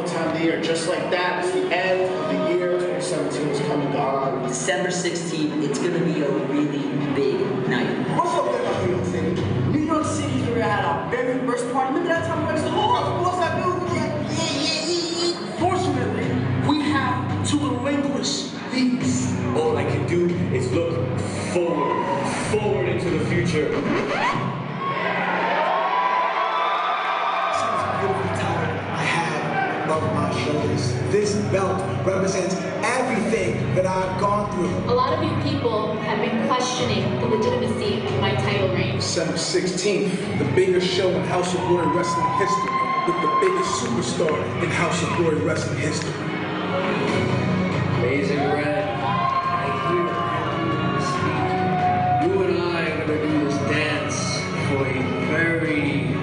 wonderful time of the year. Just like that, it's the end of the year. 2017 is come and gone. December 16th, it's going to be a really big night. What's up there about New York City? New York City is where we had our very first party. Remember that time we went to the Lord? What's that dude? Fortunately, we have to relinquish these. All I can do is look forward into the future. Above my shoulders. This belt represents everything that I've gone through. A lot of you people have been questioning the legitimacy of my title reign. December 16th, the biggest show in House of Glory Wrestling history, with the biggest superstar in House of Glory Wrestling history. Amazing Red, I hear you speak. You and I are going to do this dance for a very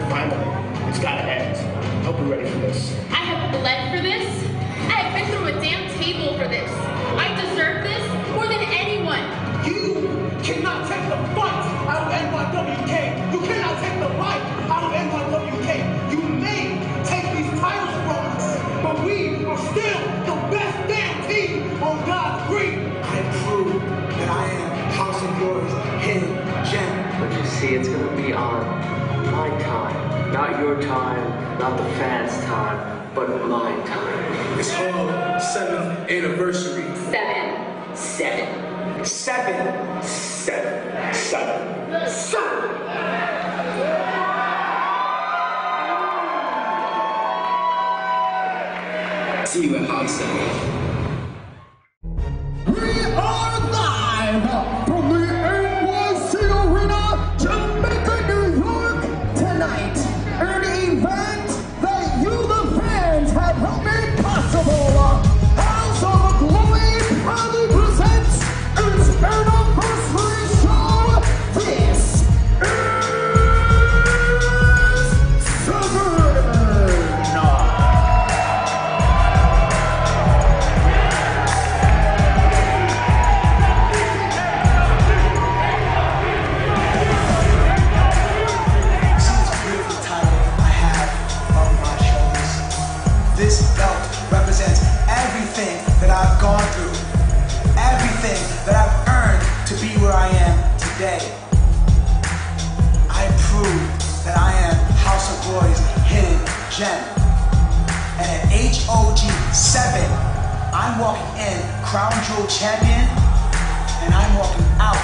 Finally, it's gotta end. Hope you're ready for this. I have bled for this. I have been through a damn table for this. I deserve this more than anyone. You cannot take the fight out of NYWK. You cannot take the fight out of NYWK. You may take these titles from us, but we are still the best damn team on God's green. I prove that I am House of Glory's hidden gem. But you see, it's going to be on my time. Not your time, not the fans' time, but my time. It's all 7th anniversary. 7. 7. 7. 7. 7. 7. See you at HOG 7. We are live from the NYC Arena, Jamaica, New York, tonight. An event that you, the fans, have helped make possible. House of Glory proudly presents its anniversary show. This is 7. This belt represents everything that I've gone through, everything that I've earned to be where I am today. I prove that I am House of Glory's hidden gem. And at HOG 7, I'm walking in Crown Jewel Champion, and I'm walking out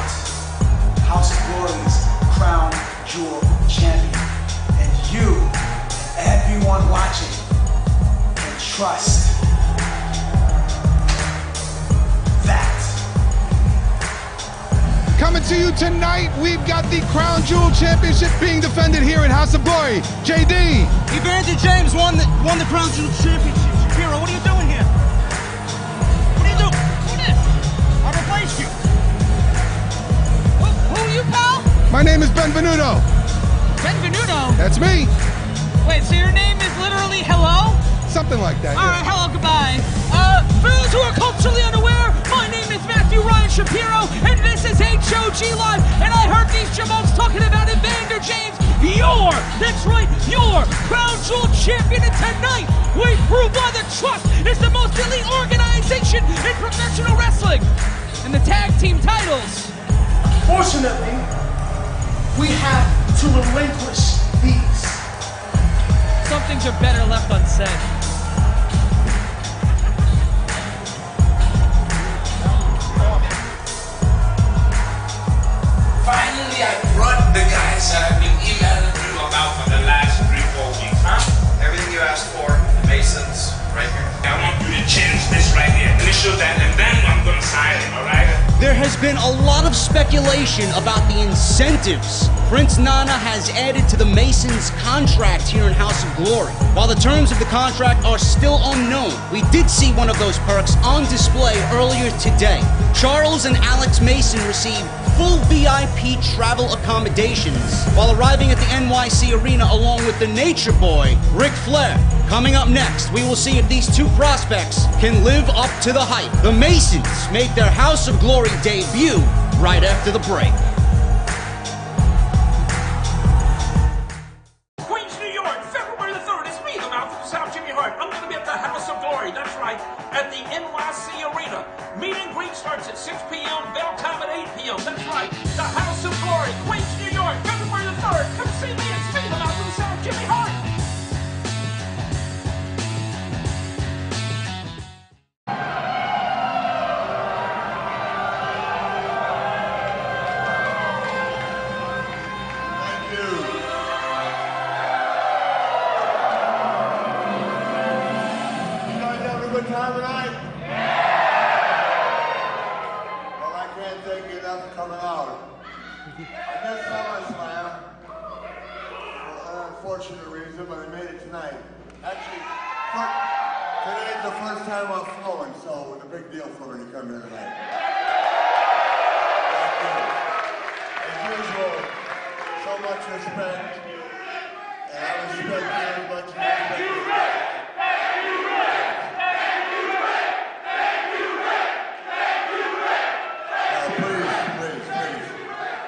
House of Glory's Crown Jewel Champion. And you, everyone watching, trust that. Coming to you tonight, we've got the Crown Jewel Championship being defended here in House of Glory. JD. Evander James won the Crown Jewel Championship. Shapiro, what are you doing here? What are you doing? Who this? I replaced you. Who are you, pal? My name is Benvenuto. Benvenuto? That's me. Wait, so your name is literally hello? Something like that. All right, hello, goodbye. For those who are culturally unaware, my name is Matthew Ryan Shapiro, and this is HOG Live, and I heard these jamokes talking about Evander James, that's right, your Crown Jewel Champion, and tonight, we prove why the Trust is the most elite organization in professional wrestling, and the tag team titles. Fortunately, we have to relinquish these. Some things are better left unsaid. Finally, I brought the guys that I've been emailing you about for the last 3-4 weeks, huh? Everything you asked for, the Masons, right here. I want you to change this right here, initial that, and then I'm gonna sign it, all right? There has been a lot of speculation about the incentives Prince Nana has added to the Masons' contract here in House of Glory. While the terms of the contract are still unknown, we did see one of those perks on display earlier today. Charles and Alex Mason received full VIP travel accommodations while arriving at the NYC Arena along with the Nature Boy, Ric Flair. Coming up next, we will see if these two prospects can live up to the hype. The Masons make their House of Glory debut right after the break. unfortunate reason, but I made it tonight. Actually, today's the first time I'm flowing, so it's a big deal for me to come here tonight. As usual, so much respect, and I respect you as much as you respect me.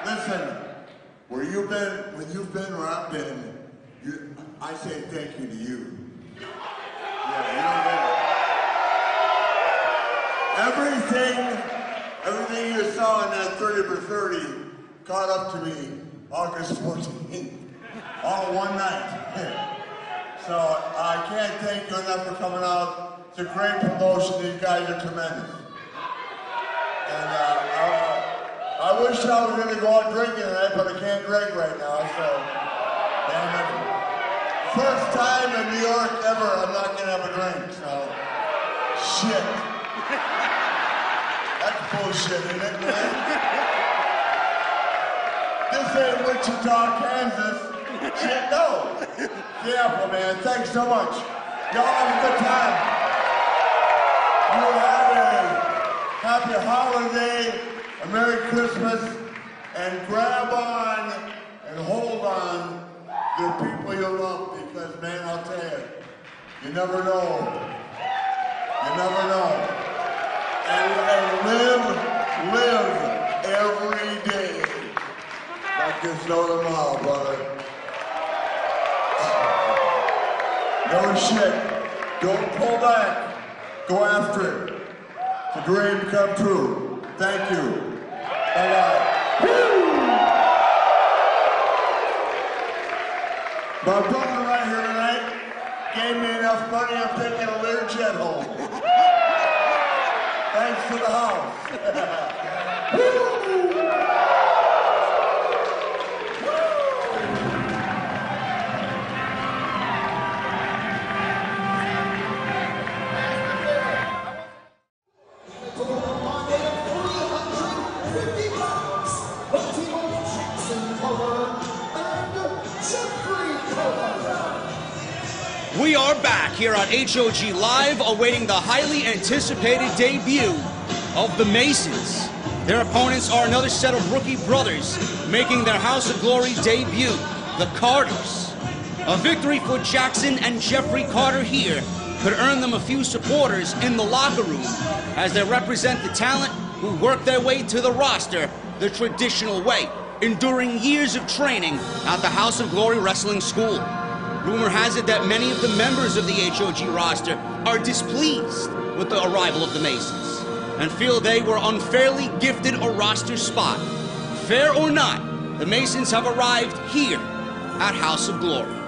Listen, when you've been where I've been, I say thank you to you. Yeah, you don't get it. Everything you saw in that 30 for 30 caught up to me August 14th, all one night. So I can't thank you enough for coming out. It's a great promotion. These guys are tremendous. And I wish I was going to go out drinking tonight, but I can't drink right now, so damn it. First time in New York ever, I'm not going to have a drink, so shit. That's bullshit, isn't it, man? This ain't Wichita, Kansas. Shit, no. Yeah, man, thanks so much. Y'all have a good time. You have a happy holiday. A Merry Christmas, and grab on and hold on to the people you love, because, man, I'll tell you, you never know. You never know. And live every day like there's no tomorrow, brother. No shit. Don't pull back. Go after it. It's a dream come true. Thank you. My brother right here tonight gave me enough money, I'm taking a Learjet home. Thanks to the house. We are back here on HOG Live, awaiting the highly anticipated debut of the Masons. Their opponents are another set of rookie brothers making their House of Glory debut, the Carters. A victory for Jackson and Jeffrey Carter here could earn them a few supporters in the locker room as they represent the talent who work their way to the roster the traditional way, enduring years of training at the House of Glory Wrestling School. Rumor has it that many of the members of the HOG roster are displeased with the arrival of the Masons and feel they were unfairly gifted a roster spot. Fair or not, the Masons have arrived here at House of Glory.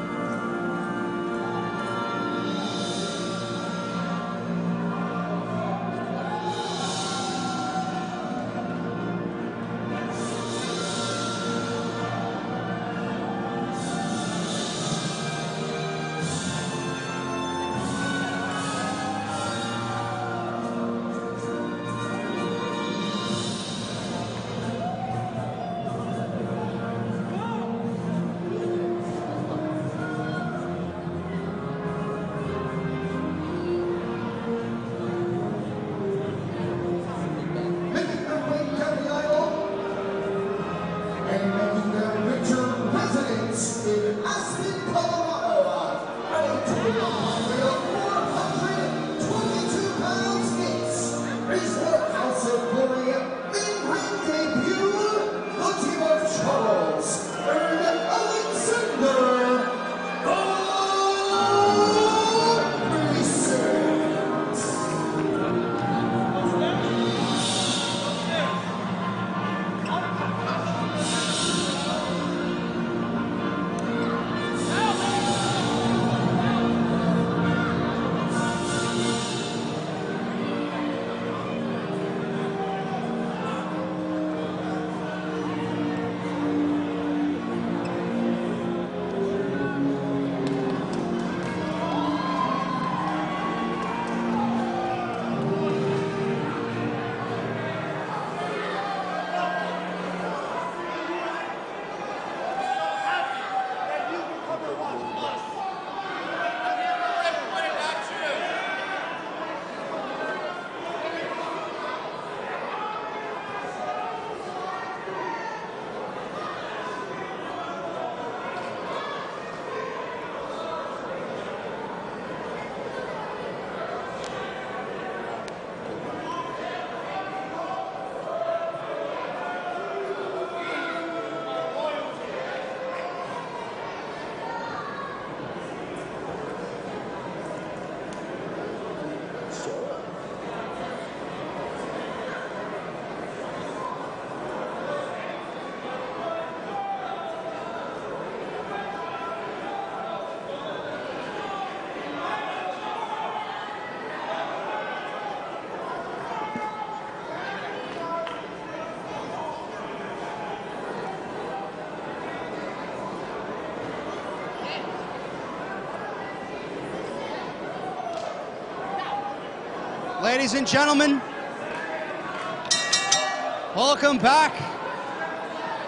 Ladies and gentlemen, welcome back.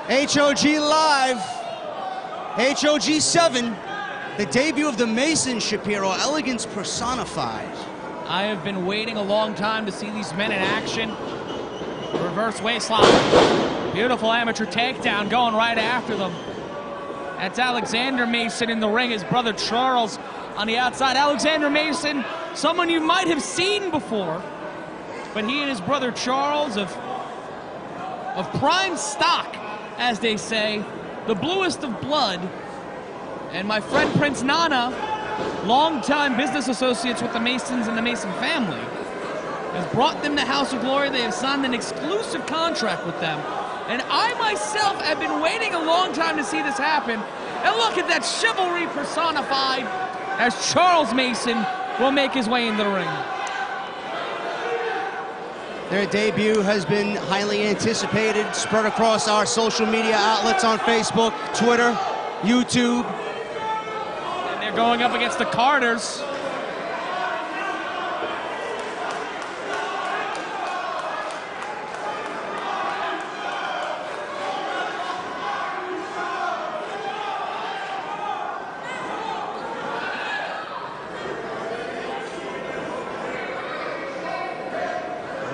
HOG Live, HOG 7, the debut of the Mason Shapiro, elegance personified. I have been waiting a long time to see these men in action. Reverse waistline. Beautiful amateur takedown going right after them. That's Alexander Mason in the ring, his brother Charles on the outside. Alexander Mason, someone you might have seen before, but he and his brother Charles of prime stock, as they say, the bluest of blood. And my friend Prince Nana, longtime business associates with the Masons and the Mason family, has brought them to House of Glory. They have signed an exclusive contract with them. And I myself have been waiting a long time to see this happen. And look at that chivalry personified as Charles Mason will make his way into the ring. Their debut has been highly anticipated, spread across our social media outlets on Facebook, Twitter, YouTube. And they're going up against the Carters.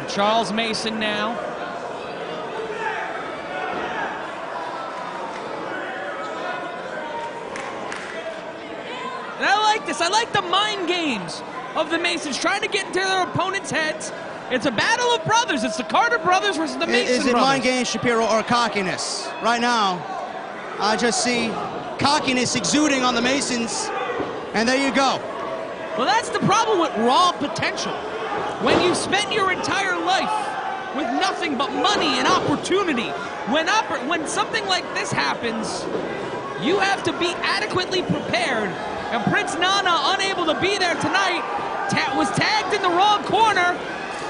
Charles Mason now. And I like this. I like the mind games of the Masons, trying to get into their opponents' heads. It's a battle of brothers. It's the Carter brothers versus the Mason brothers. Is it mind games, Shapiro, or cockiness? Right now, I just see cockiness exuding on the Masons, and there you go. Well, that's the problem with raw potential. When you've spent your entire life with nothing but money and opportunity, when something like this happens, you have to be adequately prepared. And Prince Nana, unable to be there tonight, was tagged in the wrong corner,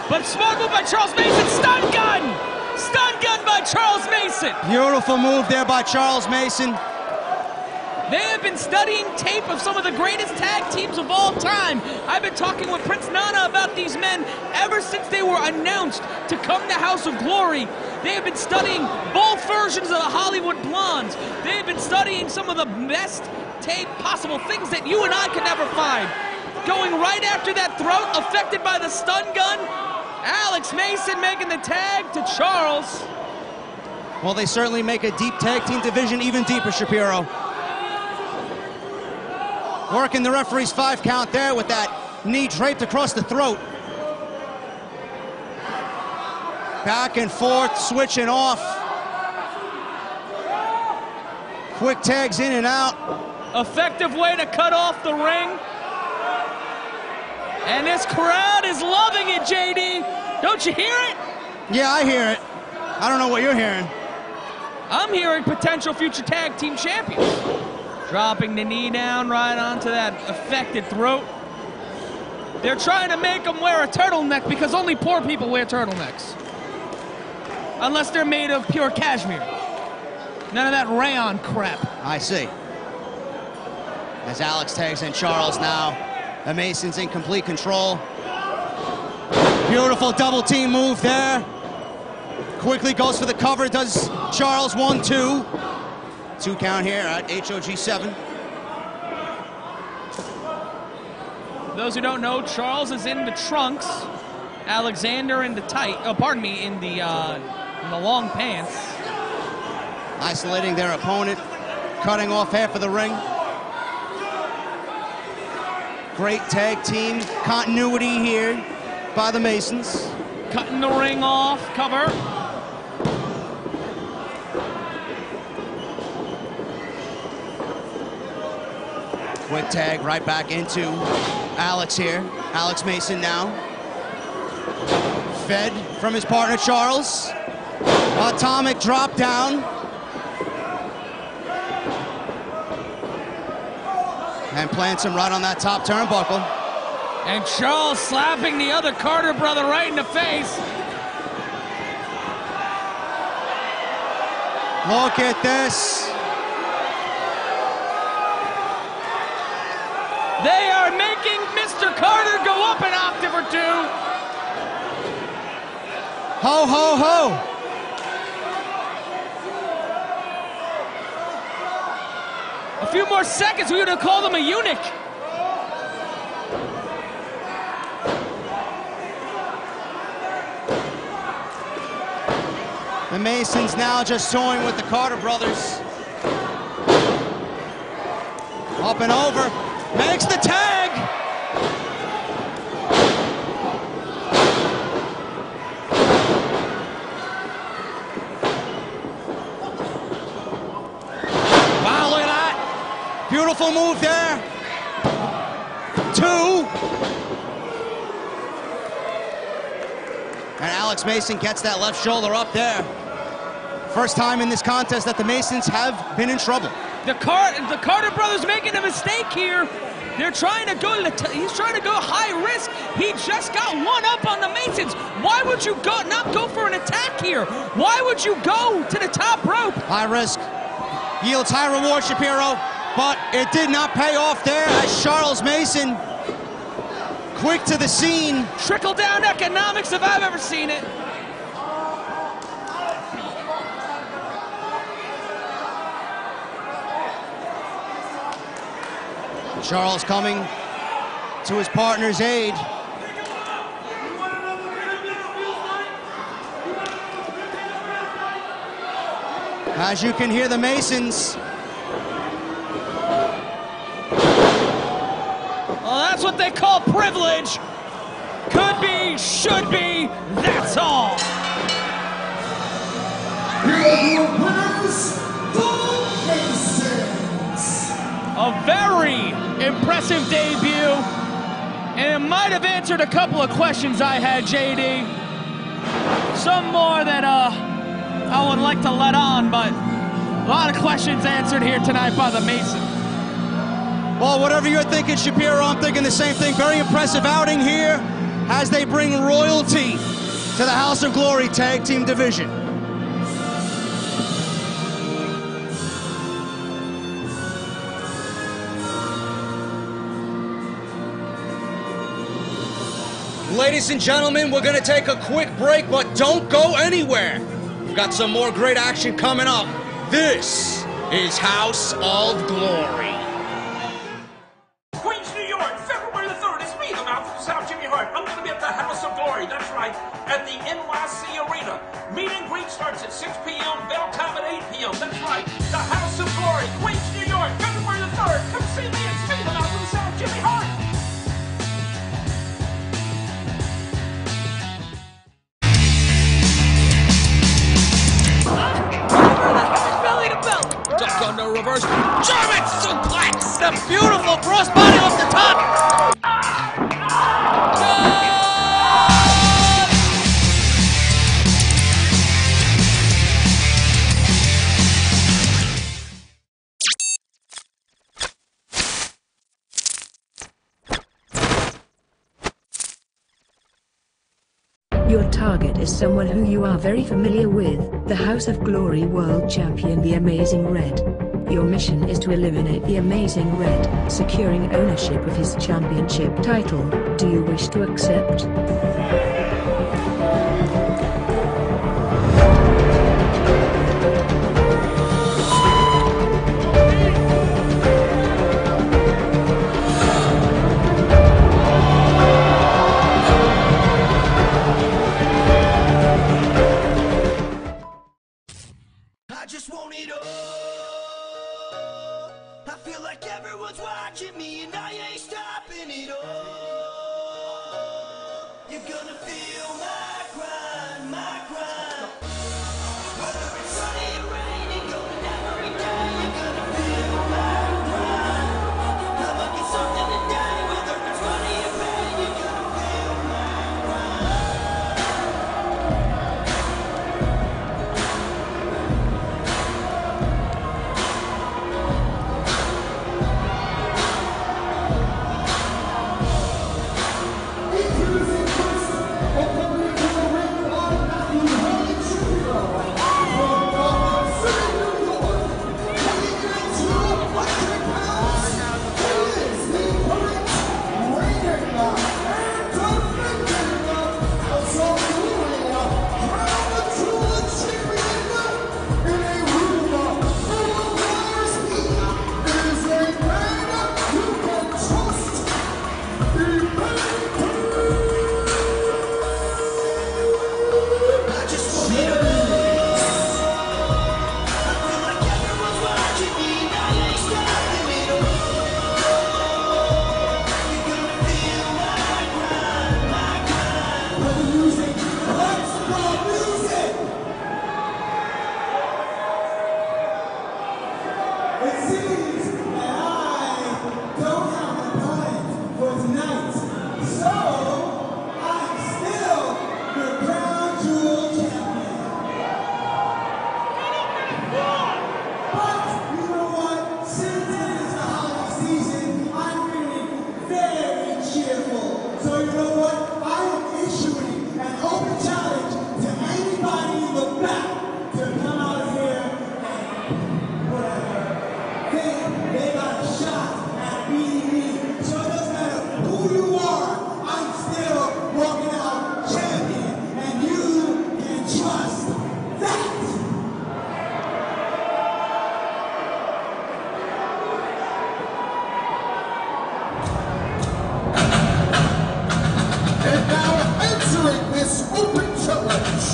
but smart move by Charles Mason. Stun gun! Stun gun by Charles Mason! Beautiful move there by Charles Mason. They have been studying tape of some of the greatest tag teams of all time. I've been talking with Prince Nana about these men ever since they were announced to come to House of Glory. They have been studying both versions of the Hollywood Blondes. They have been studying some of the best tape possible, things that you and I could never find. Going right after that throat, affected by the stun gun. Alex Mason making the tag to Charles. Well, they certainly make a deep tag team division even deeper, Shapiro. Working the referee's 5 count there with that knee draped across the throat. Back and forth, switching off. Quick tags in and out. Effective way to cut off the ring. And this crowd is loving it, JD. Don't you hear it? Yeah, I hear it. I don't know what you're hearing. I'm hearing potential future tag team champions. Dropping the knee down right onto that affected throat. They're trying to make them wear a turtleneck because only poor people wear turtlenecks. Unless they're made of pure cashmere. None of that rayon crap. I see. As Alex tags in Charles now. The Masons in complete control. Beautiful double team move there. Quickly goes for the cover, does Charles. 1-2. 2 count here at HOG 7. For those who don't know, Charles is in the trunks. Alexander in the in the long pants. Isolating their opponent, cutting off half of the ring. Great tag team continuity here by the Masons. Cutting the ring off, cover. Quick tag right back into Alex here. Alex Mason now. Fed from his partner Charles. Atomic drop down. And plants him right on that top turnbuckle. And Charles slapping the other Carter brother right in the face. Look at this. They are making Mr. Carter go up an octave or two. Ho, ho, ho. A few more seconds, we would have called him a eunuch. The Masons now just toying with the Carter brothers. Up and over, makes the tag. Wow, look at that. Beautiful move there. 2. And Alex Mason gets that left shoulder up there. First time in this contest that the Masons have been in trouble. The Carter brothers making a mistake here. They're trying to go he's trying to go high risk. He just got one up on the Masons. Why would you not go for an attack here? Why would you go to the top rope? High risk, yields high reward, Shapiro, but it did not pay off there as Charles Mason, quick to the scene. Trickle down economics if I've ever seen it. Charles coming to his partner's aid. As you can hear the Masons. Well, that's what they call privilege. Could be, should be, that's all. Here are your winners, the Masons. A very impressive debut, and it might have answered a couple of questions I had, JD. Some more that I would like to let on, but a lot of questions answered here tonight by the Masons. Well, whatever you're thinking, Shapiro, I'm thinking the same thing. Very impressive outing here as they bring royalty to the House of Glory Tag Team Division. Ladies and gentlemen, we're gonna take a quick break, but don't go anywhere. We've got some more great action coming up. This is House of Glory. Queens, New York, February the 3rd. It's me, the mouth of South Jimmy Hart. I'm going to be at the House of Glory. That's right, at the NYC Arena. Meet and greet starts at 6 p.m. Bell time at 8 p.m. That's right, the House of Glory, Queens, New York, February the 3rd. Come see me. It's me, the mouth of South Jimmy Hart. Belly to belly. Duck under reverse. German suplex. The beautiful crossbody off the top. Your target is someone who you are very familiar with, the House of Glory World Champion, the Amazing Red. Your mission is to eliminate the Amazing Red, securing ownership of his championship title. Do you wish to accept? I just want it all. I feel like everyone's watching me and I ain't stopping it all. You're gonna feel my grind, my grind. Whether it's sunny or rainy, going every day, you're gonna feel my grind. I'ma get something today, whether it's money or pain, you're gonna feel my Introducing first, It seems that I don't have an opponent for tonight. So, I'm still your crown jewel champion. But, you know what? Since it is the holiday season, I'm feeling very cheerful. So, you know what? I am issuing an open challenge to anybody in the back to come out of here and whatever. They got a shot at beating me. So it doesn't matter who you are, I'm still walking out champion. And you can trust that. And now entering this open challenge,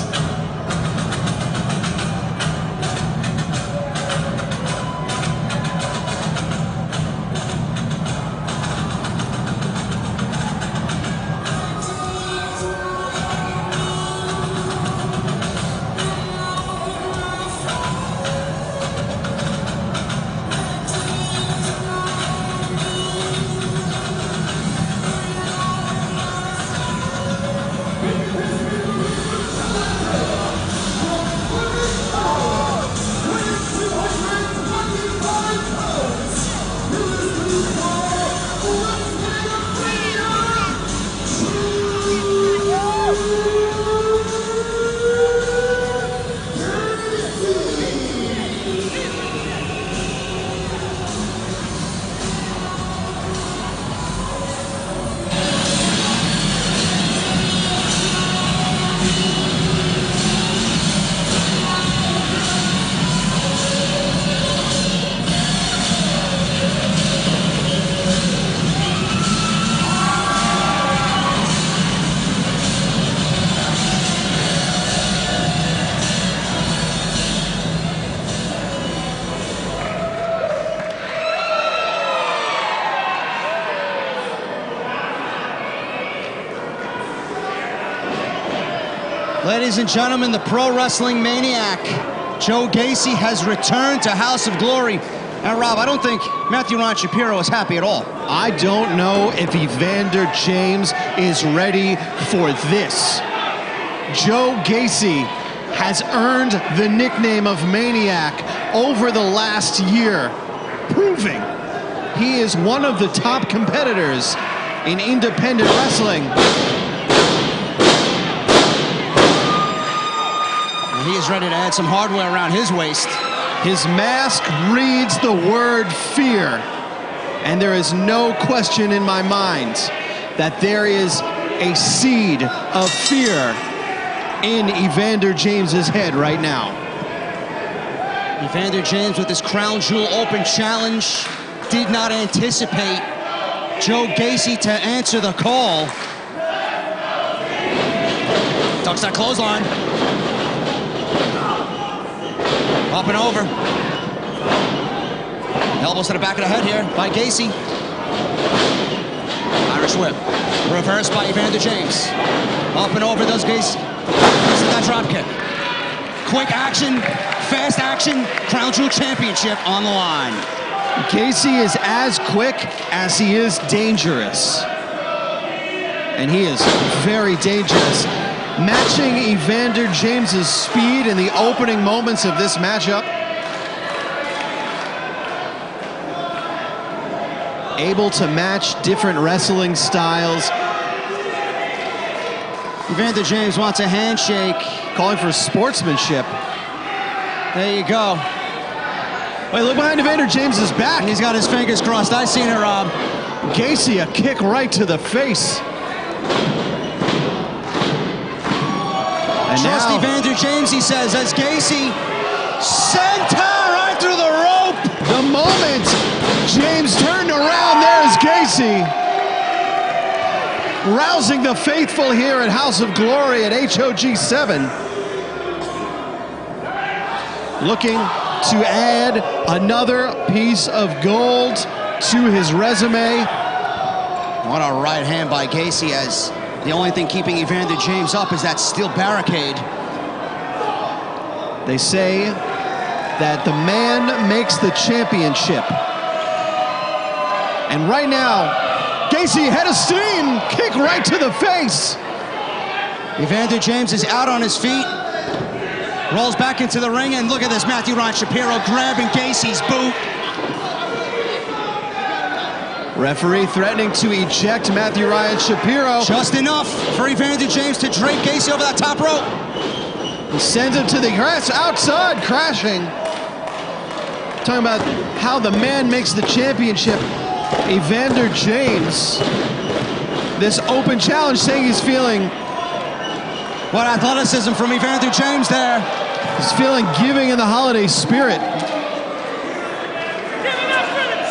Ladies and gentlemen, the pro wrestling maniac, Joe Gacy, has returned to House of Glory. And Rob, I don't think Matthew Ryan Shapiro is happy at all. I don't know if Evander James is ready for this. Joe Gacy has earned the nickname of Maniac over the last year, proving he is one of the top competitors in independent wrestling. He is ready to add some hardware around his waist. His mask reads the word fear, and there is no question in my mind that there is a seed of fear in Evander James's head right now. Evander James with his crown jewel open challenge did not anticipate Joe Gacy to answer the call. Ducks that clothesline. Up and over. Elbows to the back of the head here by Gacy. Irish whip. Reversed by Evander James. Up and over does Gacy. That drop kick. Quick action, fast action, Crown Jewel Championship on the line. Gacy is as quick as he is dangerous. And he is very dangerous. Matching Evander James's speed in the opening moments of this matchup. Able to match different wrestling styles. Evander James wants a handshake. Calling for sportsmanship. There you go. Wait, look behind Evander James's back. And he's got his fingers crossed. I seen it, Rob. Gacy, a kick right to the face. And Trust now, Evander James, he says, as Gacy center right through the rope. The moment James turned around, there's Gacy. Rousing the faithful here at House of Glory at HOG 7. Looking to add another piece of gold to his resume. What a right hand by Gacy, as the only thing keeping Evander James up is that steel barricade. They say that the man makes the championship. And right now, Gacy head of steam, kick right to the face. Evander James is out on his feet, rolls back into the ring, and look at this, Matthew Ryan Shapiro grabbing Gacy's boot. Referee threatening to eject Matthew Ryan Shapiro. Just enough for Evander James to drape Gacy over that top rope. He sends him to the grass outside, crashing. Talking about how the man makes the championship. Evander James, this open challenge, saying he's feeling... What athleticism from Evander James there. He's feeling giving in the holiday spirit.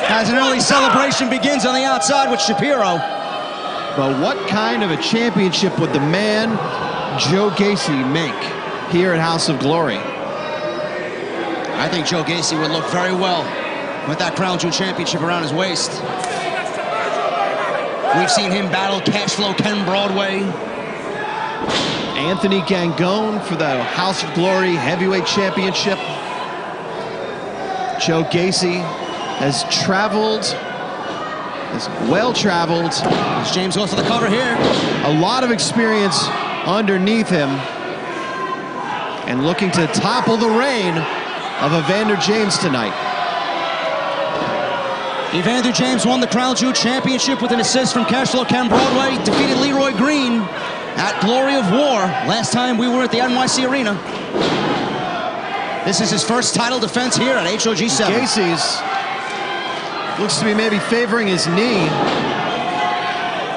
As an early celebration begins on the outside with Shapiro. But what kind of a championship would the man, Joe Gacy, make here at House of Glory? I think Joe Gacy would look very well with that Crown Jewel Championship around his waist. We've seen him battle Cashflow Ken Broadway. Anthony Gangone for the House of Glory Heavyweight Championship. Joe Gacy has traveled, is well-traveled. As James goes for the cover here. A lot of experience underneath him. And looking to topple the reign of Evander James tonight. Evander James won the Crown Jewel Championship with an assist from Cashflow Ken Broadway. Defeated Leroy Green at Glory of War. Last time we were at the NYC Arena. This is his first title defense here at HOG 7. Gacy's looks to be maybe favoring his knee.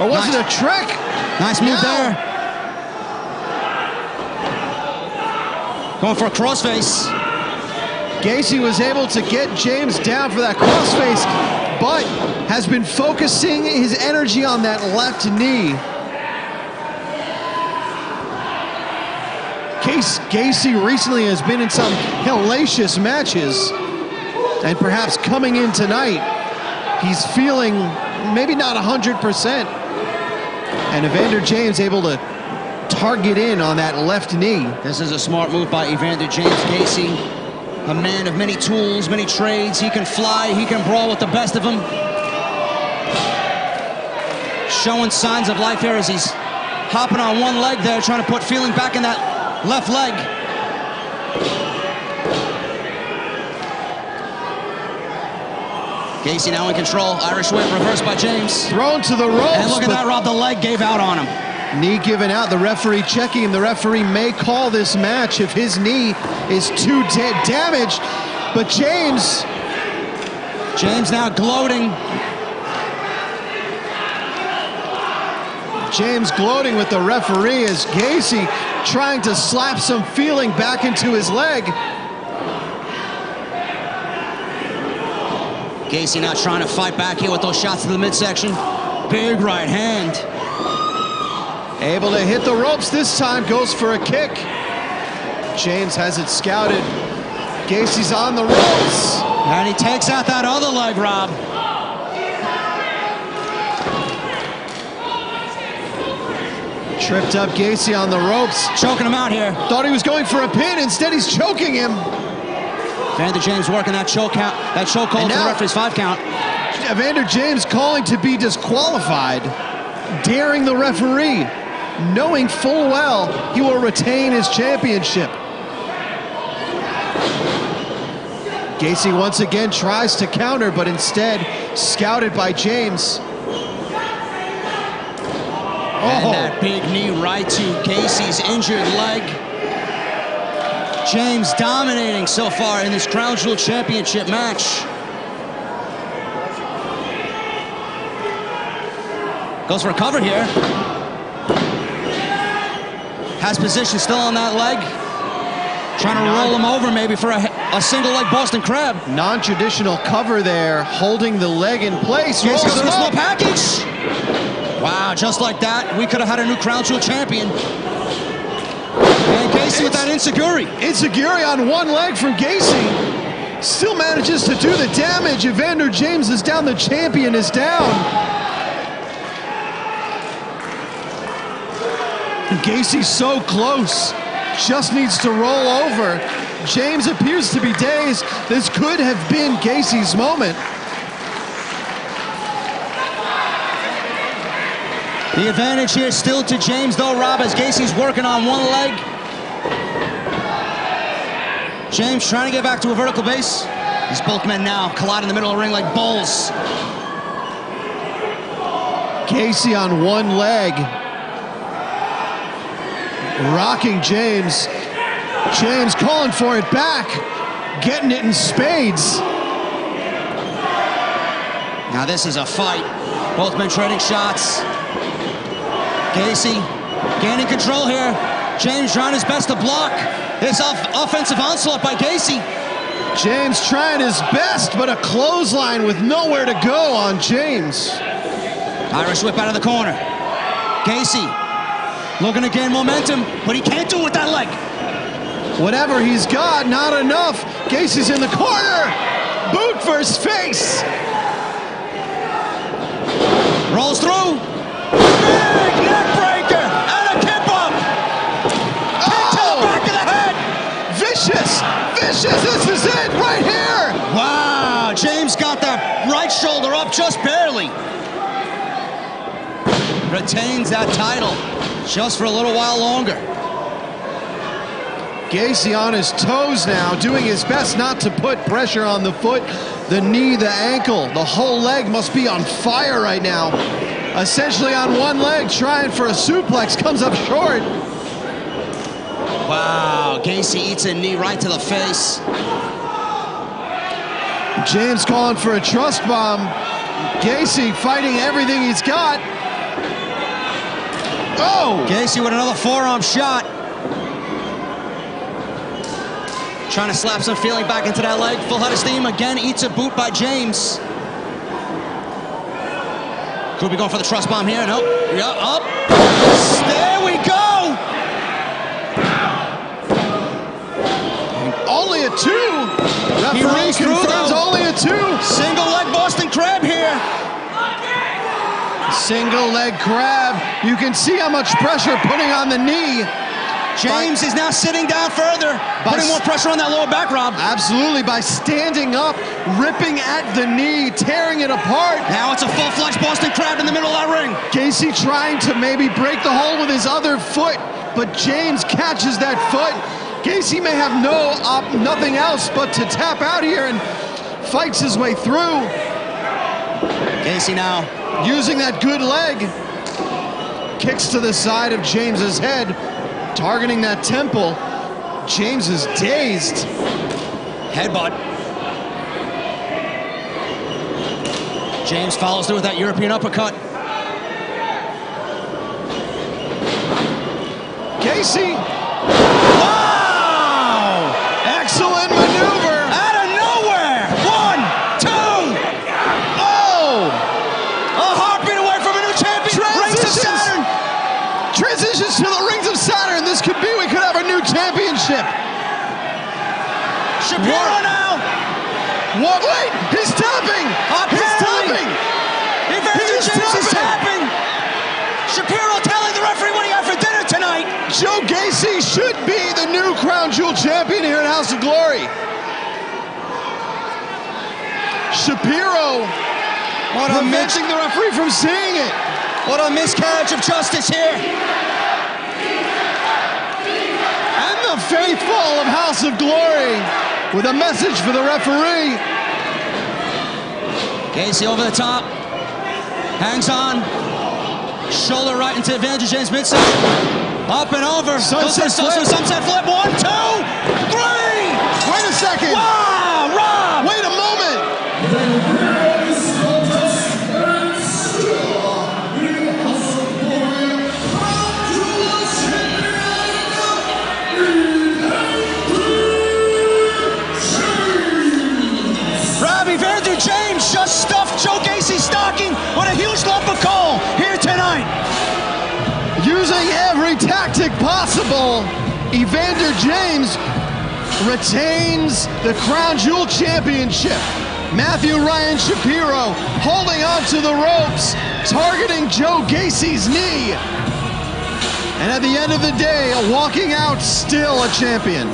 Or was it a trick? Nice move there. Going for a crossface. Gacy was able to get James down for that crossface, but has been focusing his energy on that left knee. Gacy recently has been in some hellacious matches, and perhaps coming in tonight, he's feeling maybe not 100%. And Evander James able to target in on that left knee. This is a smart move by Evander James. Gacy, a man of many tools, many trades. He can fly, he can brawl with the best of them. Showing signs of life here as he's hopping on one leg there, trying to put feeling back in that left leg. Gacy now in control. Irish whip reversed by James. Thrown to the ropes. And look at that, Rob. The leg gave out on him. Knee given out. The referee checking him. The referee may call this match if his knee is too damaged. But James now gloating. James gloating with the referee as Gacy trying to slap some feeling back into his leg. Gacy now trying to fight back here with those shots to the midsection. Big right hand. Able to hit the ropes this time, goes for a kick. James has it scouted. Gacy's on the ropes. And he takes out that other leg, Rob. Tripped up Gacy on the ropes. Choking him out here. Thought he was going for a pin, instead he's choking him. Evander James working that choke count, that choke hold for the referee's 5 count. Evander James calling to be disqualified, daring the referee, knowing full well he will retain his championship. Gacy once again tries to counter, but instead scouted by James. And that big knee right to Gacy's injured leg. James dominating so far in this Crown Jewel Championship match. Goes for a cover here. Has position still on that leg. Trying to roll him over maybe for a single leg Boston Crab. Non-traditional cover there, holding the leg in place. Gacy goes for a small package. Wow, just like that, we could have had a new Crown Jewel champion. And Gacy with that enziguri. Enziguri on one leg from Gacy. Still manages to do the damage. Evander James is down, the champion is down. Gacy's so close. Just needs to roll over. James appears to be dazed. This could have been Gacy's moment. The advantage here still to James, though, Rob, as Gacy's working on one leg. James trying to get back to a vertical base. These both men now collide in the middle of the ring like bulls. Gacy on one leg. Rocking James. James calling for it back. Getting it in spades. Now this is a fight. Both men trading shots. Gacy gaining control here. James trying his best to block this offensive onslaught by Gacy. James trying his best, but a clothesline with nowhere to go on James. Irish whip out of the corner. Gacy looking to gain momentum, but he can't do it with that leg. Whatever he's got, not enough. Gacy's in the corner. Boot for his face. Rolls through. Big neck breaker and a kip up. Kick to the back of the head. Vicious, vicious. This is it right here. Wow, James got that right shoulder up just barely. Retains that title just for a little while longer. Gacy on his toes now, doing his best not to put pressure on the foot, the knee, the ankle. The whole leg must be on fire right now. Essentially on one leg, trying for a suplex, comes up short. Wow, Gacy eats a knee right to the face. James calling for a trust bomb. Gacy fighting everything he's got. Oh! Gacy with another forearm shot. Trying to slap some feeling back into that leg. Full head of steam. Again, eats a boot by James. Could be going for the trust bomb here. Nope. Yeah, up. There we go. Only a 2. He runs through, confirms though. only a 2. Single leg Boston Crab here. Single leg crab. You can see how much pressure putting on the knee. James is now sitting down further, putting more pressure on that lower back, Rob. Absolutely, by standing up, ripping at the knee, tearing it apart. Now it's a full-fledged Boston Crab in the middle of that ring. Gacy trying to maybe break the hole with his other foot, but James catches that foot. Gacy may have nothing else but to tap out here and fights his way through. Gacy now using that good leg. Kicks to the side of James's head, targeting that temple. James is dazed. Headbutt. James follows through with that European uppercut. Gacy. Wow! Excellent maneuver. Out of nowhere. 1, 2. Oh! A heartbeat away from a new champion. Rings of Saturn. Transitions to the Rings of Saturn. This could be, we could have a new championship. Shapiro now. What? Wait, he's tapping. He's tapping. Evander James is tapping. Shapiro telling the referee what he had for dinner tonight. Joe Gacy should be the new Crown Jewel champion here at House of Glory. Shapiro preventing the referee from seeing it. What a miscarriage of justice here. And the faithful of House of Glory with a message for the referee. Gacy over the top. Hangs on. Shoulder right into Evander James midside. Up and over. Sunset flip. Sunset flip. 1, 2, 3. Wait a second. Wow, Rob. Wait a moment. Evander James just stuffed Joe Gacy's stocking with a huge lump of coal here tonight. Using every tactic possible, Evander James retains the Crown Jewel Championship. Matthew Ryan Shapiro holding on to the ropes, targeting Joe Gacy's knee. And at the end of the day, walking out still a champion.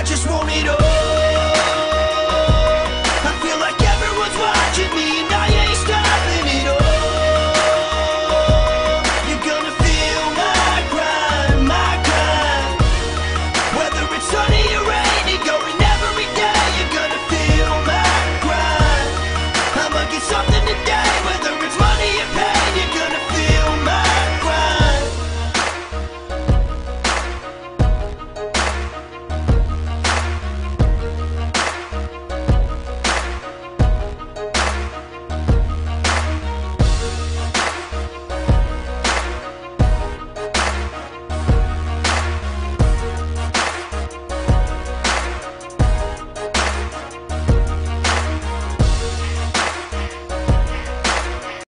I just want it all.